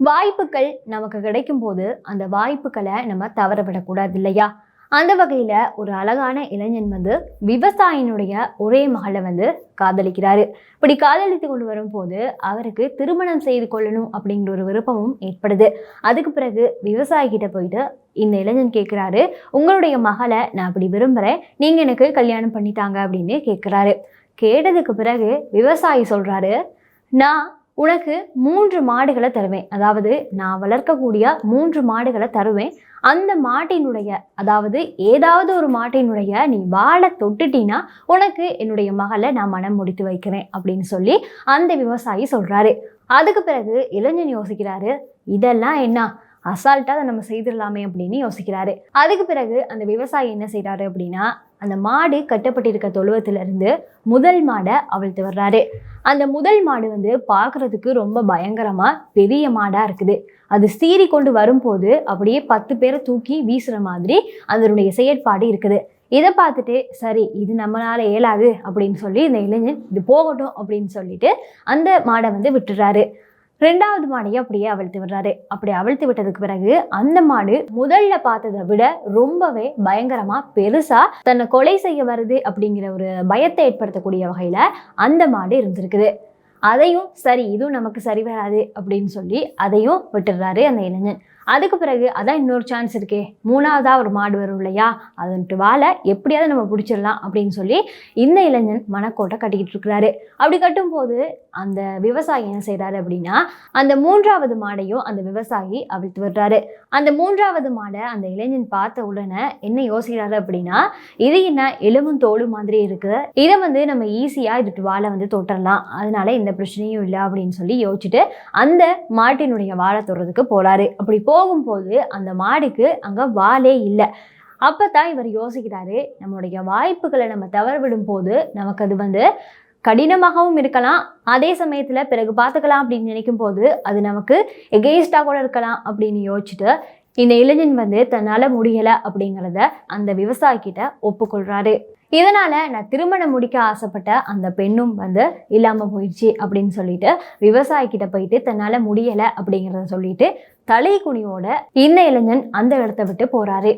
வாய்ப்புகள் நமக்கு கிடைக்கும் போது அந்த வாய்ப்புகளை நம்ம தவற விடக்கூடாது இல்லையா? அந்த வகையில ஒரு அழகான இளைஞன் விவசாயினுடைய ஒரே மகளை காதலிக்கிறாரு. இப்படி காதலித்து கொண்டு வரும்போது அவருக்கு திருமணம் செய்து கொள்ளணும் அப்படிங்கிற ஒரு விருப்பமும் ஏற்படுது. அதுக்கு பிறகு விவசாயி கிட்ட போயிட்டு இந்த இளைஞன் கேட்கிறாரு, உங்களுடைய மகளை நான் அப்படி விரும்புறேன், நீங்க எனக்கு கல்யாணம் பண்ணிட்டாங்க அப்படின்னு கேட்கிறாரு. கேட்டதுக்கு பிறகு விவசாயி சொல்றாரு, நான் உனக்கு 3 மாடுகளை தருவேன். அதாவது நான் வளர்க்கக்கூடிய 3 மாடுகளை தருவேன். அந்த மாட்டினுடைய, அதாவது ஏதாவது ஒரு மாட்டினுடைய நீ வாழை தொட்டுட்டீன்னா உனக்கு என்னுடைய மகளை நான் மனம் முடித்து வைக்கிறேன் அப்படின்னு சொல்லி அந்த விவசாயி சொல்றாரு. அதுக்கு பிறகு இளைஞன் யோசிக்கிறாரு, இதெல்லாம் என்ன, அசால்ட்டாக அதை நம்ம செய்திடலாமே அப்படின்னு யோசிக்கிறாரு. அதுக்கு பிறகு அந்த விவசாயி என்ன செய்கிறாரு அப்படின்னா, அந்த மாடு கட்டப்பட்டிருக்க தொழுவத்திலிருந்து முதல் மாடை அவிழ்த்து வர்றாரு. அந்த முதல் மாடு பார்க்குறதுக்கு ரொம்ப பயங்கரமாக பெரிய மாடாக இருக்குது. அது சீறி கொண்டு வரும்போது அப்படியே 10 பேரை தூக்கி வீசுகிற மாதிரி அதனுடைய செயற்பாடு இருக்குது. இதை பார்த்துட்டு சரி, இது நம்மளால இயலாது அப்படின்னு சொல்லி இந்த இளைஞன் இது போகட்டும் அப்படின்னு சொல்லிட்டு அந்த மாடை விட்டுறாரு. 2வது மாடையை அப்படியே அவிழ்த்து விடுறாரு. அப்படி அவிழ்த்து விட்டதுக்கு பிறகு அந்த மாடு முதல்ல பார்த்ததை விட ரொம்பவே பயங்கரமா பெருசா தன்னை கொலை செய்ய வருது அப்படிங்கிற ஒரு பயத்தை ஏற்படுத்தக்கூடிய வகையில அந்த மாடு இருந்திருக்குது. அதையும் சரி, இதுவும் நமக்கு சரி வராது அப்படின்னு சொல்லி அதையும் விட்டுடுறாரு அந்த இளைஞன். அதுக்கு பிறகு அதான் இன்னொரு சான்ஸ் இருக்கே, 3வதா ஒரு மாடு வரும் இல்லையா, அதன்ட்டு வாழை எப்படியாவது நம்ம பிடிச்சிடலாம் அப்படின்னு சொல்லி இந்த இளைஞன் மனக்கோட்டை கட்டிக்கிட்டு இருக்கிறாரு. அப்படி கட்டும்போது அந்த விவசாயி என்ன செய்கிறாரு அப்படின்னா, அந்த 3வது மாடையும் அந்த விவசாயி அவிழ்த்து விடுறாரு. அந்த 3வது மாடை அந்த இளைஞன் பார்த்த உடனே என்ன யோசிக்கிறாரு அப்படின்னா, இது என்ன எலும்பும் தோலும் மாதிரி இருக்குது, இதை நம்ம ஈஸியாக இதுட்டு வாழை தொட்டுடலாம், அதனால எந்த பிரச்சனையும் இல்லை அப்படின்னு சொல்லி யோசிச்சுட்டு அந்த மாட்டினுடைய வாழை தொடுறதுக்கு போறாரு. அப்படி போகும்போது அந்த மாடுக்கு அங்கே வாலே இல்லை. அப்பதான் இவர் யோசிக்கிறாரு, நம்மளுடைய வாய்ப்புகளை நம்ம தவறவிடும் போது நமக்கு அது கடினமாகவும் இருக்கலாம், அதே சமயத்தில் பிறகு பார்த்துக்கலாம் அப்படின்னு நினைக்கும் போது அது நமக்கு எகெயின்ஸ்டாக கூட இருக்கலாம் அப்படின்னு யோசிச்சுட்டு இந்த இளைஞன் தன்னால் முடியலை அப்படிங்கிறத அந்த விவசாயிக்கிட்ட ஒப்புக்கொள்கிறாரு. இதனால நான் திருமணம் முடிக்க ஆசைப்பட்ட அந்த பெண்ணும் இல்லாமல் போயிடுச்சு அப்படின்னு சொல்லிட்டு விவசாயிக்கிட்ட போயிட்டு தன்னால் முடியலை அப்படிங்கிறத சொல்லிட்டு தலை குனியோட இந்த இளைஞன் அந்த இடத்த விட்டு போறாரு.